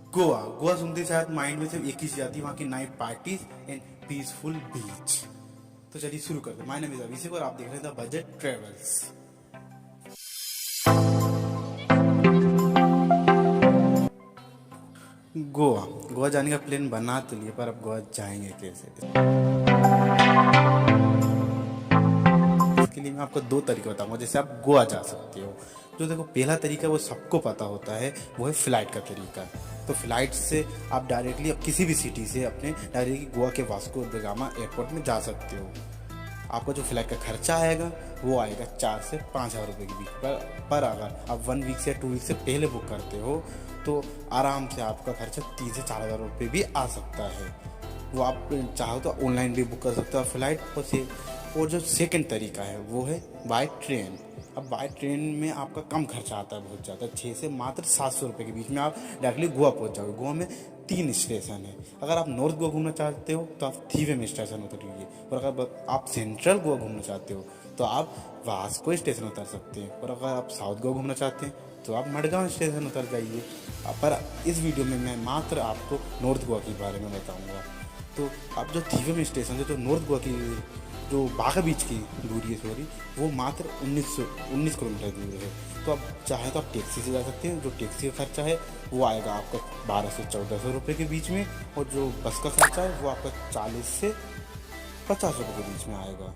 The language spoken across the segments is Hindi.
गोवा। गोवा सुनते शायद माइंड में सिर्फ एक ही चीज आती है, वहाँ की नाइट पार्टीज एंड पीसफुल बीच। तो चलिए शुरू करते हैं। माय नेम इज अभिषेक और आप देख रहे हैं the budget travels. Goa. Goa जाने का प्लान बना तो लिए, पर अब गोवा जाएंगे कैसे? इसके लिए मैं आपको दो तरीके बताऊंगा जैसे आप गोवा जा सकते हो। जो देखो पहला तरीका वो सबको पता होता है, वो है फ्लाइट का तरीका। तो फ्लाइट से आप डायरेक्टली अब किसी भी सिटी से अपने डायरेक्टली गोवा के वास्को द गामा एयरपोर्ट में जा सकते हो। आपका जो फ्लाइट का खर्चा आएगा वो आएगा 4 से 5,000 रुपये के बीच पर अगर आप 1 वीक से 2 वीक से पहले बुक करते हो तो आराम से आपका खर्चा 3 से 4,000 रुपये भी आ सकता है। वो आप चाहो तो ऑनलाइन भी बुक कर सकते हो फ्लाइट। और जो सेकंड तरीका है वो है बाय ट्रेन। अब बाय ट्रेन में आपका कम खर्चा आता है बहुत ज़्यादा, 6 से मात्र 700 रुपये के बीच में आप डायरेक्टली गोवा पहुंच जाओगे। गोवा में 3 स्टेशन है। अगर आप नॉर्थ गोवा घूमना चाहते हो तो आप थीवे में स्टेशन उतरिए, और अगर आप सेंट्रल गोवा घूमना चाहते हो तो आप वास्को स्टेशन उतर सकते हैं, और अगर आप साउथ गोवा घूमना चाहते हैं तो आप मडगांव स्टेशन उतर जाइए। पर इस वीडियो में मैं मात्र आपको नॉर्थ गोवा के बारे में बताऊँगा। तो आप जो थीवे में स्टेशन है, जो नॉर्थ गोवा की जो बागा बीच की दूरी है वो मात्र 19 किलोमीटर दूर है। तो आप चाहे तो आप टैक्सी से जा सकते हैं। जो टैक्सी का खर्चा है वो आएगा आपका 12 से 1400 रुपये के बीच में, और जो बस का खर्चा है वो आपका 40 से 50 रुपये के बीच में आएगा।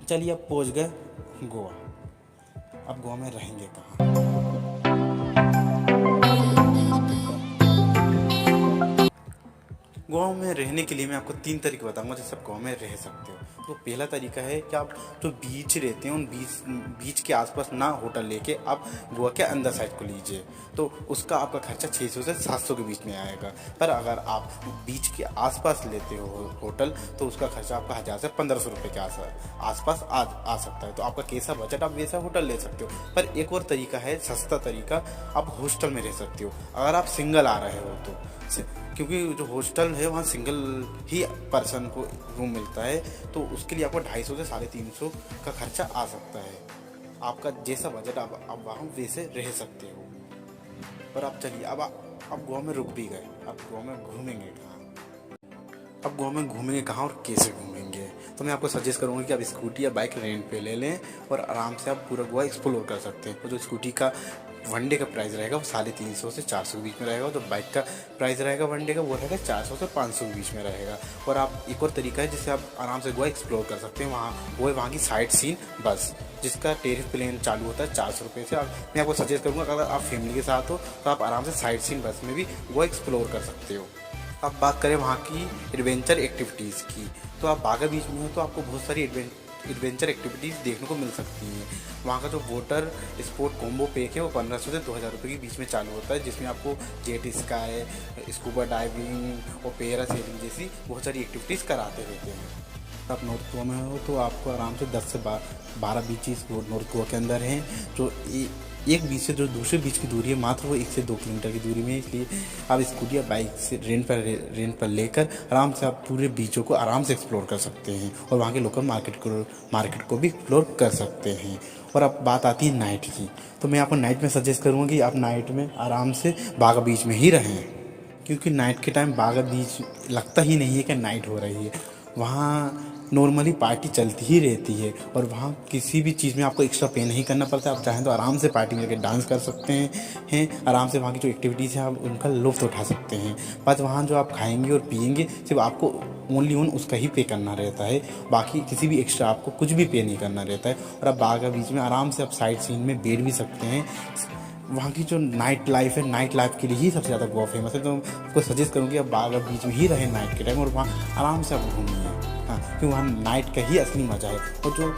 चलिए अब पहुंच गए गोवा। अब गोवा में रहेंगे कहाँ? गोवा में रहने के लिए मैं आपको 3 तरीके बताऊंगा जिससे आप गोवा में रह सकते हो। तो पहला तरीका है कि आप जो बीच रहते हैं उन बीच के आसपास ना होटल लेके आप गोवा के अंदर साइड को लीजिए। तो उसका आपका खर्चा 600 से 700 के बीच में आएगा। पर अगर आप बीच के आसपास लेते हो होटल तो उसका खर्चा आपका 1000 से 1500 रुपये के आसपास आ सकता है। तो आपका कैसा बजट आप वैसा होटल ले सकते हो। पर एक और तरीका है सस्ता तरीका, आप हॉस्टल में रह सकते हो अगर आप सिंगल आ रहे हो तो। क्योंकि जो हॉस्टल है वहाँ सिंगल ही पर्सन को रूम मिलता है, तो उसके लिए आपको 250 से 350 का खर्चा आ सकता है। आपका जैसा बजट आप वहाँ वैसे रह सकते हो। पर आप चलिए अब गोवा में रुक भी गए, अब गोवा में घूमेंगे कहाँ? अब गोवा में घूमेंगे कहाँ और कैसे घूमेंगे? तो मैं आपको सजेस्ट करूँगा कि आप स्कूटी या बाइक रेंट पे ले लें और आराम से आप पूरा गोवा एक्सप्लोर कर सकते हैं। और जो स्कूटी का 1 डे का प्राइस रहेगा वो 350 से 400 के बीच में रहेगा। जो बाइक का प्राइस रहेगा 1 डे का वो रहेगा 400 से 500 के बीच में रहेगा। और आप एक और तरीका है जिससे आप आराम से गोवा एक्सप्लोर कर सकते हैं, वो है वहाँ की साइट सीन बस, जिसका टेरिफ प्लान चालू होता है 400 रुपये से। मैं आपको सजेस्ट करूँगा अगर आप फैमिली के साथ हो तो आप आराम से साइट सीन बस में भी गोवा एक्सप्लोर कर सकते हो। अब बात करें वहाँ की एडवेंचर एक्टिविटीज़ की, तो आप बागा बीच में हो तो आपको बहुत सारी एडवेंचर एक्टिविटीज़ देखने को मिल सकती हैं। वहाँ का जो वाटर स्पोर्ट कॉम्बो पैक है वो 1500 से 2000 रुपये के बीच में चालू होता है, जिसमें आपको जेट स्काई, स्कूबा डाइविंग और पैरा सेलिंग जैसी बहुत सारी एक्टिविटीज़ कराते रहते हैं। आप नॉर्थ गोवा में हो तो आपको आराम से 10 से 12 बीचेस नॉर्थ गोवा के अंदर हैं। जो एक बीच से जो दूसरे बीच की दूरी है मात्र वो 1 से 2 किलोमीटर की दूरी में है। इसलिए आप स्कूटी या बाइक से रेंट पर लेकर आराम से आप पूरे बीचों को आराम से एक्सप्लोर कर सकते हैं, और वहाँ के लोकल मार्केट को भी एक्सप्लोर कर सकते हैं। और अब बात आती है नाइट की, तो मैं आपको नाइट में सजेस्ट करूँगा कि आप नाइट में आराम से बागा बीच में ही रहें, क्योंकि नाइट के टाइम बागा बीच लगता ही नहीं है कि नाइट हो रही है। वहाँ नॉर्मली पार्टी चलती ही रहती है, और वहाँ किसी भी चीज़ में आपको एक्स्ट्रा पे नहीं करना पड़ता। आप चाहें तो आराम से पार्टी में जाकर डांस कर सकते हैं आराम से वहाँ की जो एक्टिविटीज़ हैं आप उनका लुत्फ़ उठा सकते हैं। बस वहाँ जो आप खाएंगे और पिएंगे सिर्फ आपको ओनली उसका ही पे करना रहता है, बाकी किसी भी एक्स्ट्रा आपको कुछ भी पे नहीं करना रहता है। और आप बागा बीच में आराम से आप साइट सीन में बैठ भी सकते हैं। वहाँ की जो नाइट लाइफ है, नाइट लाइफ के लिए ही सबसे ज़्यादा गोवा फेमस है। तो आपको सजेस्ट करूँगी आप बागा बीच में ही रहें नाइट के टाइम, और वहाँ आराम से आप घूमिए। हाँ, क्योंकि वहाँ नाइट का ही असली मज़ा है। और जो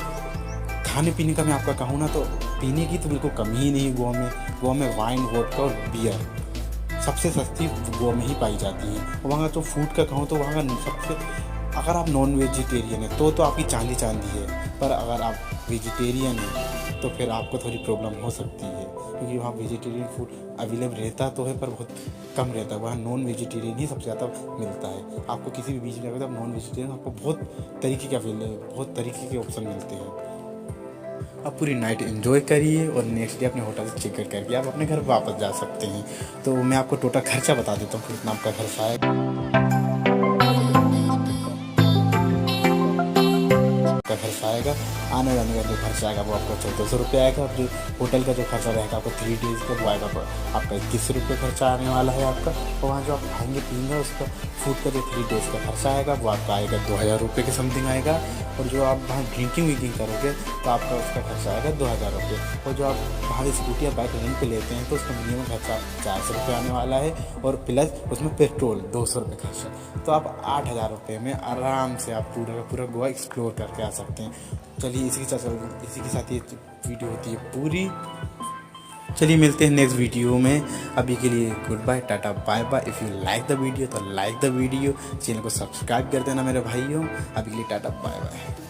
खाने पीने का मैं आपका कहूँ ना, तो पीने की तो बिल्कुल कमी ही नहीं गोवा में। गोवा में वाइन, वोडका और बियर सबसे सस्ती गोवा में ही पाई जाती है। और वहाँ का जो फूड का कहूँ तो वहाँ का सबसे, अगर आप नॉन वेजिटेरियन है तो आपकी चांदी है, पर अगर आप वेजिटेरियन हैं तो फिर आपको थोड़ी प्रॉब्लम हो सकती है, क्योंकि वहाँ वेजिटेरियन फूड अवेलेबल रहता तो है पर बहुत कम रहता है। वहाँ नॉन वेजिटेरियन ही सबसे ज़्यादा मिलता है। आपको किसी भी बीच में जाकर नॉन वेजिटेरियन आपको बहुत तरीके के ऑप्शन मिलते हैं। आप पूरी नाइट एंजॉय करिए और नेक्स्ट डे अपने होटल से चेक करके आप अपने घर वापस जा सकते हैं। तो मैं आपको टोटल खर्चा बता देता हूँ कितना आपका खर्चा आएगा। आने जाने का जो खर्चा आएगा वो आपको 1400 रुपये आएगा। और जो होटल का जो खर्चा रहेगा आपको 3 डेज़ का वो आएगा आपका 21 रुपये खर्चा आने वाला है आपका। और वहाँ जो आप खाएंगे पिएंगे उसका फूड का जो 3 डेज़ का खर्चा आएगा वो आपका आएगा 2000 रुपये के समथिंग आएगा। और जो आप वहाँ ड्रिंकिंग विंकिंग करोगे तो आपका उसका खर्चा आएगा 2000 रुपये। और जो आप बाहर स्कूटी या बाइक रेंट पे लेते हैं तो उसका मिनिमम खर्चा 400 रुपये आने वाला है। और प्लस उसमें पेट्रोल 200 रुपये खर्चा। तो आप 8000 रुपये में आराम से आप पूरा का पूरा गोवा एक्सप्लोर करके आ सकते हैं। चलिए इसी के साथ ये वीडियो होती है पूरी। चलिए मिलते हैं नेक्स्ट वीडियो में। अभी के लिए goodbye, tata, bye bye. If you like the video तो लाइक द वीडियो, चैनल को सब्सक्राइब कर देना मेरे भाइयों। अभी के लिए टाटा, बाय बाय।